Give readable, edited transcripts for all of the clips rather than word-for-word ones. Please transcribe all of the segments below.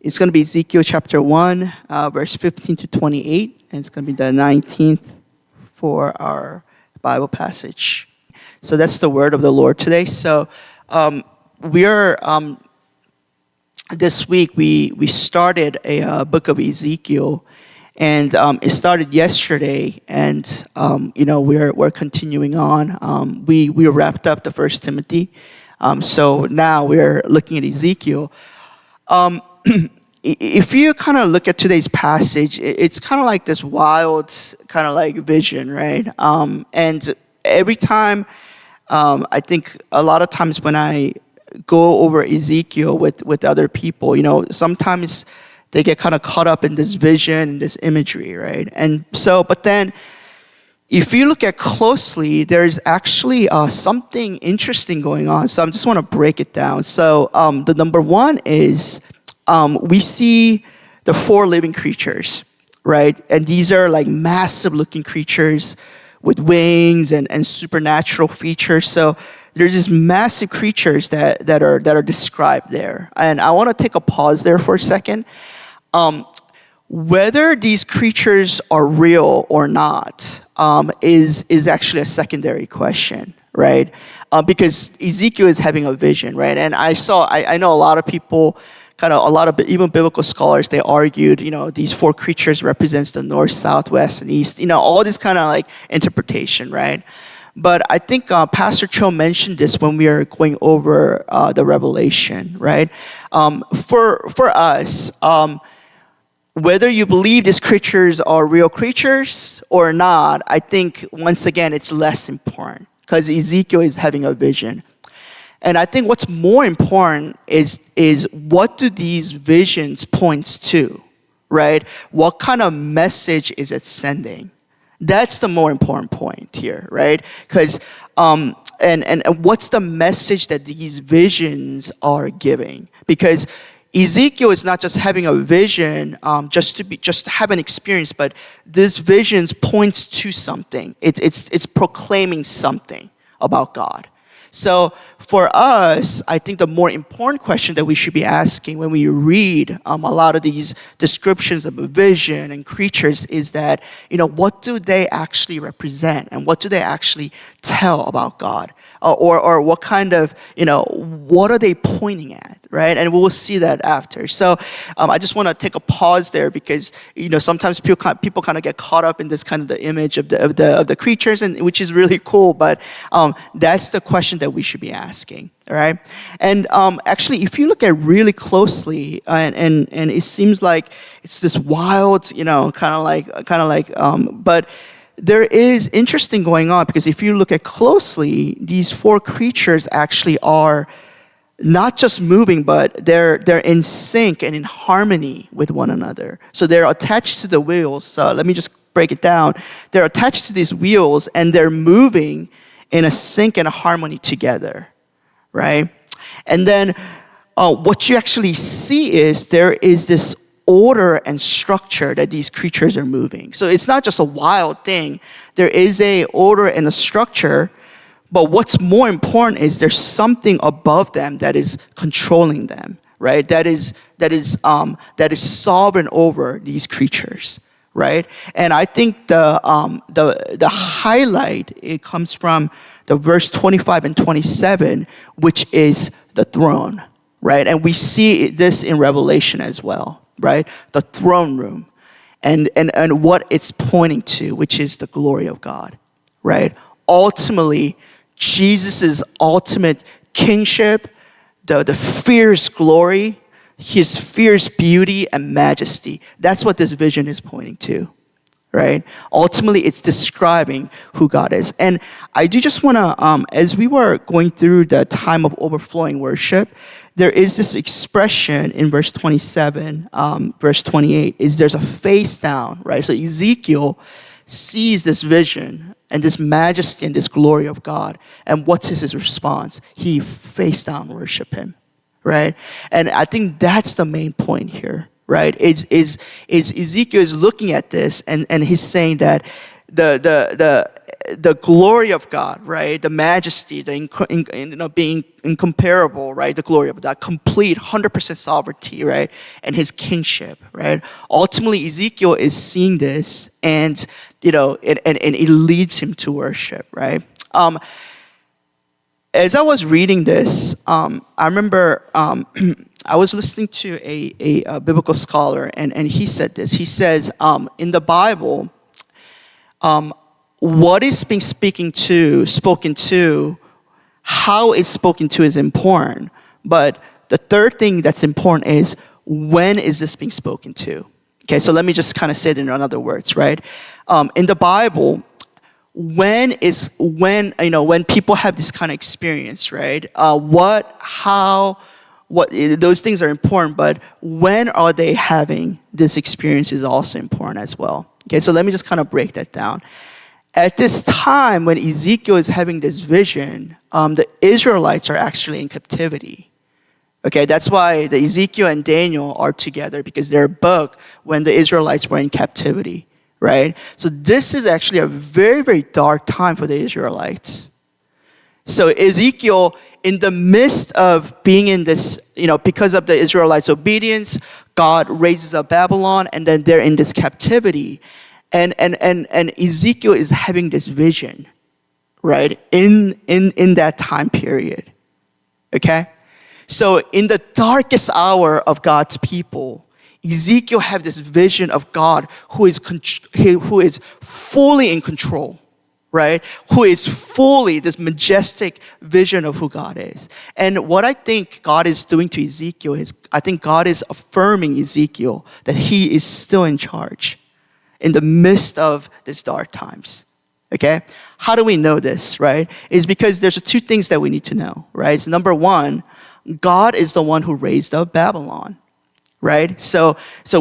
It's going to be Ezekiel chapter 1, verse 15 to 28, and it's going to be the 19th for our Bible passage. So that's the word of the Lord today. So we are, this week we started a book of Ezekiel, and it started yesterday, and we're continuing on. We wrapped up the First Timothy, so now we're looking at Ezekiel. If you kind of look at today's passage, it's kind of like this wild kind of like vision, right? And every time, I think a lot of times when I go over Ezekiel with other people, sometimes they get kind of caught up in this vision and this imagery, right? And so, but then if you look at closely, there's actually something interesting going on. So I just want to break it down. So the number one is we see the four living creatures, right? And these are like massive looking creatures with wings and supernatural features. So there's these massive creatures that are described there. And I want to take a pause there for a second. Whether these creatures are real or not is actually a secondary question, right? Because Ezekiel is having a vision, right? And I know a lot of people, even biblical scholars, they argued, these four creatures represents the north, south, west, and east, all this kind of like interpretation, right? But I think Pastor Cho mentioned this when we are going over the Revelation, right? For us, whether you believe these creatures are real creatures or not, I think once again it's less important because Ezekiel is having a vision. And I think what's more important is what do these visions point to, right? What kind of message is it sending? That's the more important point here, right? Because and what's the message that these visions are giving? Because Ezekiel is not just having a vision, just to have an experience, but this vision points to something. It's proclaiming something about God. So for us, I think the more important question that we should be asking when we read a lot of these descriptions of a vision and creatures is that, what do they actually represent and what do they actually tell about God? Or what kind of, what are they pointing at, right? And we will see that after. So I just want to take a pause there because, sometimes people kind of get caught up in this kind of the image of the creatures, and which is really cool. But that's the question that we should be asking, all right? And actually, if you look at really closely, and it seems like it's this wild, but there is interesting going on because if you look at closely, these four creatures actually are not just moving, but they're in sync and in harmony with one another. So they're attached to the wheels. So let me just break it down. They're attached to these wheels and they're moving in a sync and a harmony together, right? And then what you actually see is there is this order and structure that these creatures are moving. So it's not just a wild thing. There is a order and a structure, but what's more important is there's something above them that is controlling them, right? That is sovereign over these creatures, right? And I think the highlight, it comes from the verse 25 and 27, which is the throne, right? And we see this in Revelation as well, right? The throne room and what it's pointing to, which is the glory of God, right? Ultimately, Jesus' ultimate kingship, the fierce glory, his fierce beauty and majesty. That's what this vision is pointing to, right? Ultimately, it's describing who God is. And I do just want to, as we were going through the time of overflowing worship, there is this expression in verse 27, verse 28, is there's a face down, right? So Ezekiel sees this vision and this majesty and this glory of God. And what's his response? He face down worship him, right? And I think that's the main point here, right? Is Ezekiel is looking at this and he's saying that the the glory of God, right? The majesty, being incomparable, right? The glory of that complete 100% sovereignty, right? And his kingship, right? Ultimately, Ezekiel is seeing this, and it leads him to worship, right? As I was reading this, I remember I was listening to a biblical scholar, and he said this. He says, in the Bible, what is being spoken to, how it's spoken to is important. But the third thing that's important is, when is this being spoken to? Okay, so let me just kind of say it in other words, right? In the Bible, when people have this kind of experience, right? Those things are important, but when are they having this experience is also important as well. Okay, so let me just kind of break that down. At this time, when Ezekiel is having this vision, the Israelites are actually in captivity. Okay, that's why the Ezekiel and Daniel are together, because they're a book when the Israelites were in captivity, right? So this is actually a very, very dark time for the Israelites. So Ezekiel, in the midst of being in this, because of the Israelites' obedience, God raises up Babylon, and then they're in this captivity. And Ezekiel is having this vision, right, in that time period, okay? So in the darkest hour of God's people, Ezekiel have this vision of God who is fully in control, right? Who is fully this majestic vision of who God is. And what I think God is doing to Ezekiel is, I think God is affirming Ezekiel that he is still in charge in the midst of these dark times, okay? How do we know this, right? It's because there's two things that we need to know, right? So number one, God is the one who raised up Babylon, right? So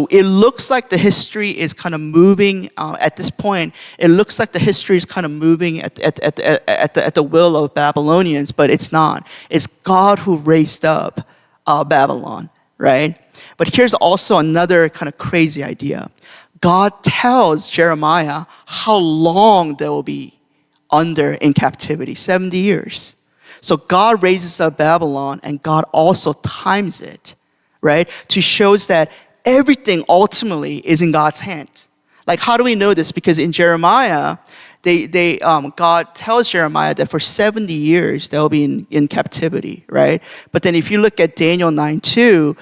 it looks like the history is kind of moving at this point. It looks like the history is kind of moving at the will of Babylonians, but it's not. It's God who raised up Babylon, right? But here's also another kind of crazy idea. God tells Jeremiah how long they will be in captivity, 70 years. So God raises up Babylon, and God also times it, right? To show that everything ultimately is in God's hand. Like, how do we know this? Because in Jeremiah, God tells Jeremiah that for 70 years they'll be in captivity, right? But then if you look at Daniel 9:2,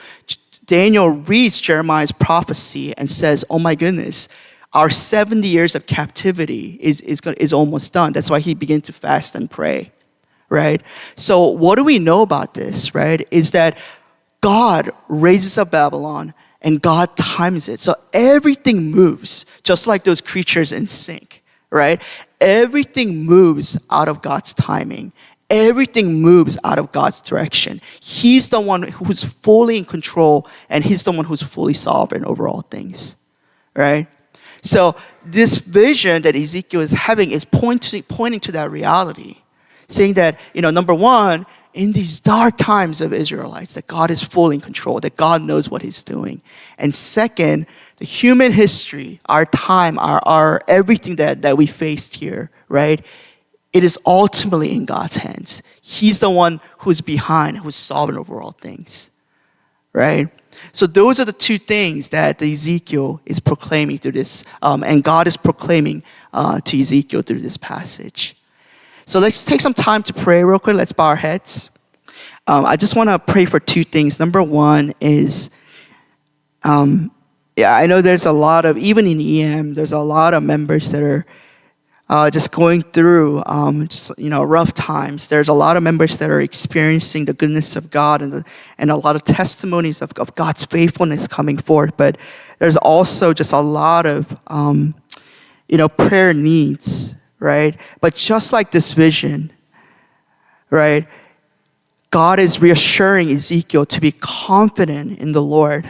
Daniel reads Jeremiah's prophecy and says, oh my goodness, our 70 years of captivity is almost done. That's why he began to fast and pray, right? So what do we know about this, right? Is that God raises up Babylon and God times it. So everything moves, just like those creatures in sync, right? Everything moves out of God's timing. Everything moves out of God's direction. He's the one who's fully in control, and he's the one who's fully sovereign over all things, right? So this vision that Ezekiel is having is pointing to that reality, saying that, number one, in these dark times of Israelites, that God is fully in control, that God knows what he's doing. And second, the human history, our time, our everything that we faced here, right? It is ultimately in God's hands. He's the one who's behind, who's sovereign over all things, right? So those are the two things that Ezekiel is proclaiming through this, and God is proclaiming to Ezekiel through this passage. So let's take some time to pray real quick. Let's bow our heads. I just want to pray for two things. Number one is, I know there's a lot of, even in EM, there's a lot of members that are just going through, rough times. There's a lot of members that are experiencing the goodness of God and a lot of testimonies of God's faithfulness coming forth. But there's also just a lot of, prayer needs, right? But just like this vision, right? God is reassuring Ezekiel to be confident in the Lord,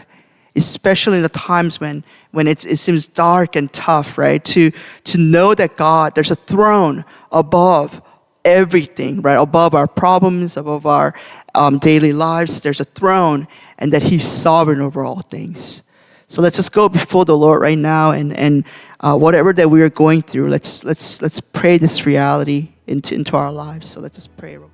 especially in the times when it seems dark and tough, right? To know that God, there's a throne above everything, right? Above our problems, above our daily lives, there's a throne, and that he's sovereign over all things. So let's just go before the Lord right now, and whatever that we are going through, let's pray this reality into our lives. So let's just pray real quick.